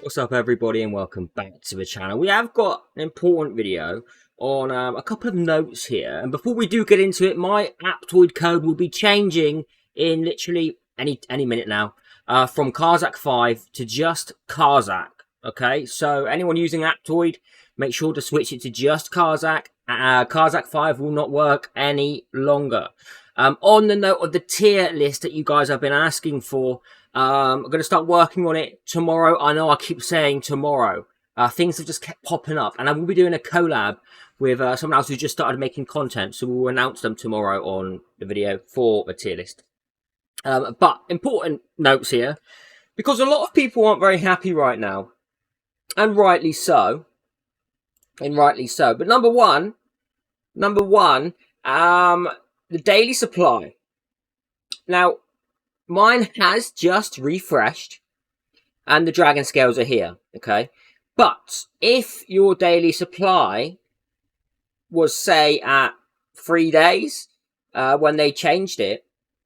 What's up everybody and welcome back to the channel. We have got an important video on a couple of notes here, and before we do get into it, my Aptoide code will be changing in literally any minute now, from CARZAK 5 to just CARZAK. Okay, so anyone using Aptoide, make sure to switch it to just CARZAK. CARZAK 5 will not work any longer. On the note of the tier list that you guys have been asking for, I'm going to start working on it tomorrow. I know I keep saying tomorrow. Things have just kept popping up, and I will be doing a collab with someone else who just started making content, so we'll announce them tomorrow on the video for the tier list. But important notes here, because a lot of people aren't very happy right now, and rightly so. But number one, the daily supply. Now, mine has just refreshed and the dragon scales are here, okay? But if your daily supply was, say, at 3 days when they changed it,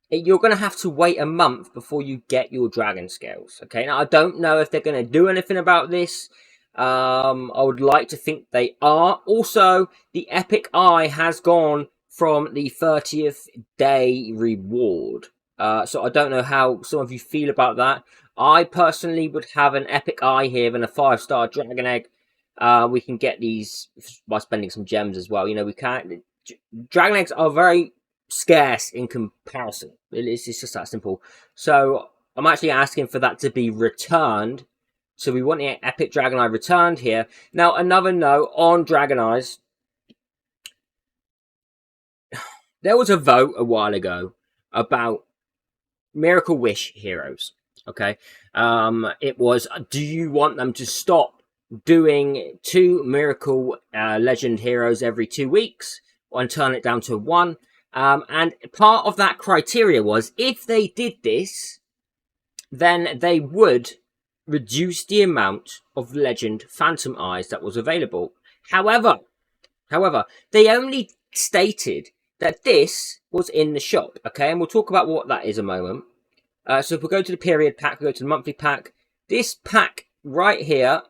you're going to have to wait a month before you get your dragon scales, okay? Now, I don't know if they're going to do anything about this. I would like to think they are. Also, the Epic Eye has gone from the 30th day reward. So I don't know how some of you feel about that. I personally would have an Epic Eye here and a 5-star Dragon Egg. We can get these by spending some gems as well. You know, we can't. Dragon Eggs are very scarce in comparison. It's just that simple. So I'm actually asking for that to be returned. So we want the Epic Dragon Eye returned here. Now, another note on Dragon Eyes. There was a vote a while ago about Miracle Wish heroes, okay? It was, do you want them to stop doing 2 Miracle Legend heroes every 2 weeks and turn it down to 1? And part of that criteria was, if they did this, then they would reduce the amount of Legend Phantom Eyes that was available. However, they only stated that this was in the shop, okay? And we'll talk about what that is a moment. So if we go to the period pack, we go to the monthly pack. This pack right here,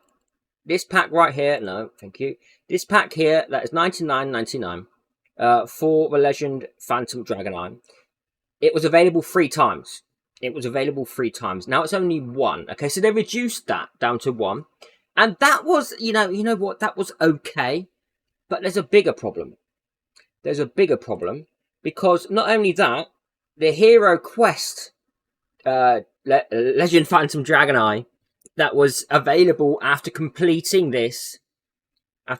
no, thank you. This pack here, that is $99.99 for the Legend Phantom Dragon Eye. It was available 3 times. Now it's only 1. Okay, so they reduced that down to 1. And that was, you know what, that was okay. But there's a bigger problem. Because not only that, the Hero Quest Legend Phantom Dragon Eye that was available after completing this for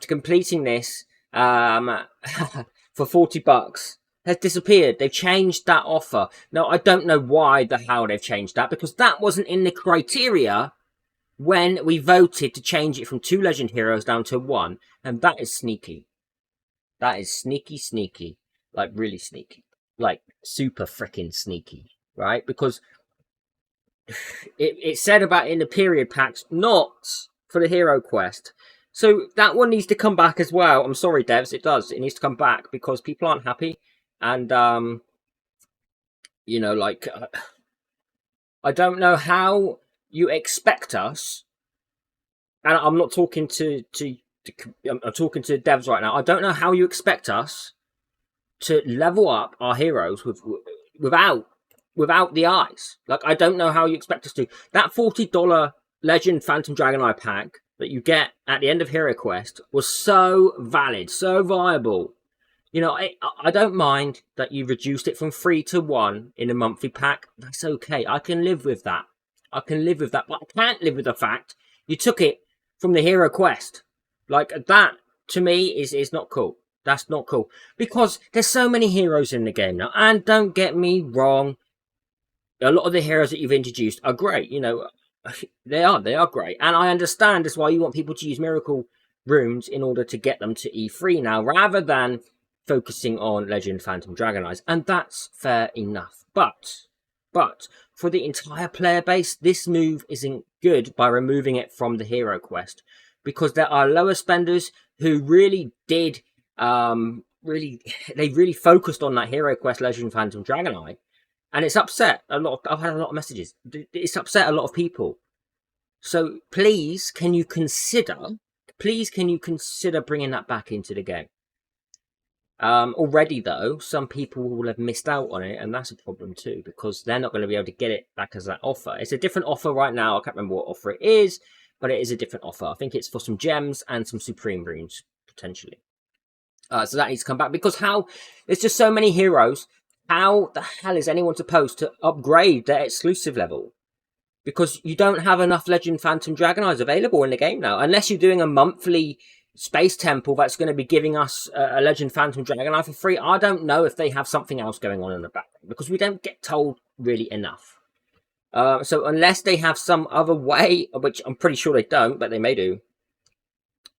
$40 has disappeared. They've changed that offer. Now, I don't know how they've changed that, because that wasn't in the criteria when we voted to change it from 2 Legend heroes down to 1, and that is sneaky. That is sneaky. Like, really sneaky. Like, super freaking sneaky, right? Because it said about in the period packs, not for the Hero Quest. So that one needs to come back as well. I'm sorry, devs, it does. It needs to come back because people aren't happy. And, you know, like, I don't know how you expect us, and I'm not talking I'm talking to devs right now. I don't know how you expect us to level up our heroes without the eyes. Like, I don't know how you expect us to. That $40 Legend Phantom Dragon Eye pack that you get at the end of Hero Quest was so valid, so viable. You know, I don't mind that you reduced it from 3 to 1 in a monthly pack. That's okay. I can live with that. But I can't live with the fact you took it from the Hero Quest. Like, that, to me, is not cool. That's not cool. Because there's so many heroes in the game now. And don't get me wrong, a lot of the heroes that you've introduced are great. You know, they are great. And I understand that's why you want people to use Miracle Runes in order to get them to E3 now, rather than focusing on Legend Phantom Dragon Eyes. And that's fair enough. But for the entire player base, this move isn't good by removing it from the Hero Quest. Because there are lower spenders who really did, they really focused on that Hero Quest Legend Phantom Dragon Eye. And it's upset I've had a lot of messages. It's upset a lot of people. So please, can you consider bringing that back into the game? Already though, some people will have missed out on it, and that's a problem too, because they're not going to be able to get it back as that offer. It's a different offer right now. I can't remember what offer it is, but it is a different offer. I think it's for some gems and some supreme runes, potentially. So that needs to come back, because there's just so many heroes. How the hell is anyone supposed to upgrade their exclusive level? Because you don't have enough Legend Phantom Dragoneyes available in the game now, unless you're doing a monthly Space Temple that's going to be giving us a Legend Phantom Dragoneye for free. I don't know if they have something else going on in the background, because we don't get told really enough. So unless they have some other way, which I'm pretty sure they don't, but they may do,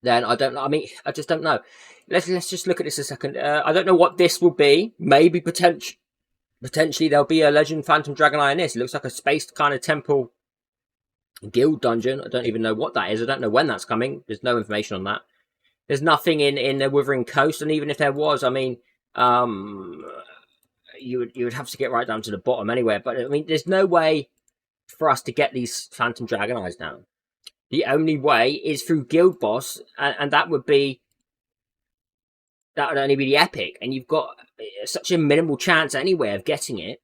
then I don't know. I mean, I just don't know. Let's just look at this a second. I don't know what this will be. Maybe potentially there'll be a Legend Phantom Dragoneye in this. It looks like a space kind of temple guild dungeon. I don't even know what that is. I don't know when that's coming. There's no information on that. There's nothing in the Withering Coast, and even if there was, I mean, you would have to get right down to the bottom anyway. But I mean, there's no way for us to get these Phantom Dragoneyes now. The only way is through Guild Boss, and that would only be the epic, and you've got such a minimal chance anyway of getting it,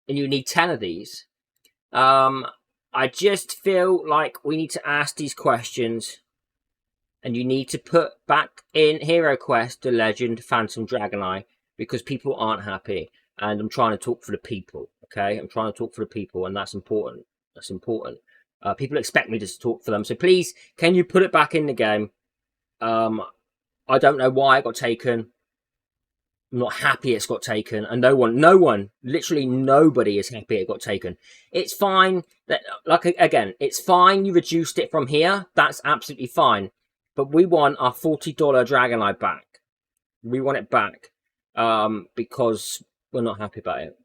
and you need 10 of these. I just feel like we need to ask these questions, and you need to put back in Hero Quest the Legend Phantom Dragoneye, because people aren't happy, and I'm trying to talk for the people, okay? I'm trying to talk for the people, and that's important. That's important. People expect me to talk for them, so please, can you put it back in the game? I don't know why it got taken. I'm not happy it's got taken, and no one, literally nobody is happy it got taken. It's fine that, like, again, it's fine you reduced it from here. That's absolutely fine. But we want our $40 Dragoneye back. We want it back, because we're not happy about it.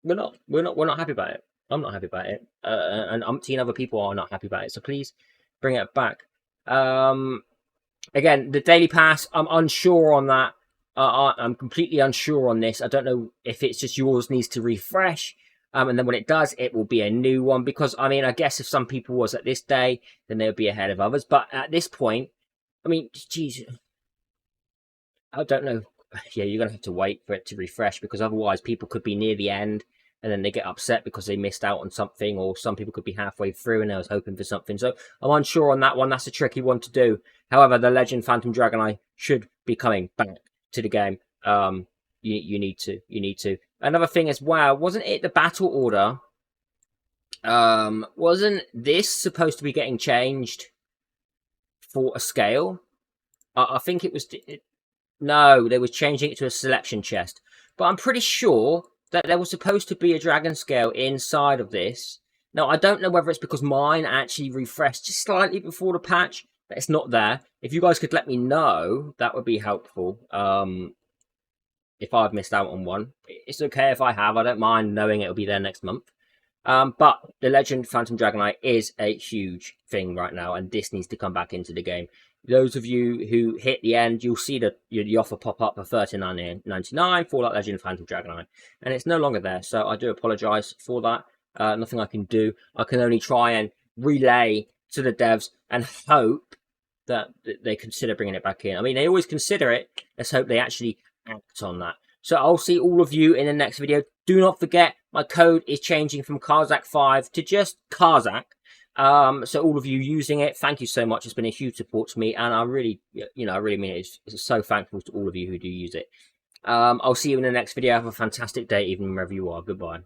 We're not happy about it. I'm not happy about it, and umpteen other people are not happy about it. So please bring it back. Again, the daily pass, I'm unsure on that. I'm completely unsure on this. I don't know if it's just yours needs to refresh, and then when it does, it will be a new one. Because, I mean, I guess if some people was at this day, then they would be ahead of others. But at this point, I mean, geez, I don't know. Yeah, you're going to have to wait for it to refresh, because otherwise people could be near the end, and then they get upset because they missed out on something, or some people could be halfway through and they was hoping for something. So I'm unsure on that one. That's a tricky one to do. However, the Legend Phantom Dragoneye should be coming back to the game. You need to. Another thing as well, wasn't it the battle order? Wasn't this supposed to be getting changed for a scale? I think it was. No, they were changing it to a selection chest. But I'm pretty sure that there was supposed to be a dragon scale inside of this. Now, I don't know whether it's because mine actually refreshed just slightly before the patch, but it's not there. If you guys could let me know, that would be helpful. If I've missed out on one. It's okay if I have. I don't mind knowing it'll be there next month. But the Legend Phantom Dragoneye is a huge thing right now, and this needs to come back into the game. Those of you who hit the end, you'll see the offer pop up for $39.99 for that Legend Phantom Dragoneye, and it's no longer there. So I do apologise for that. Nothing I can do. I can only try and relay to the devs and hope that they consider bringing it back in. I mean, they always consider it. Let's hope they actually act on that. So I'll see all of you in the next video. Do not forget, my code is changing from CARZAK 5 to just CARZAK. So all of you using it, thank you so much. It's been a huge support to me, and I really, I really mean it. It's so thankful to all of you who do use it. I'll see you in the next video. Have a fantastic day, even wherever you are. Goodbye.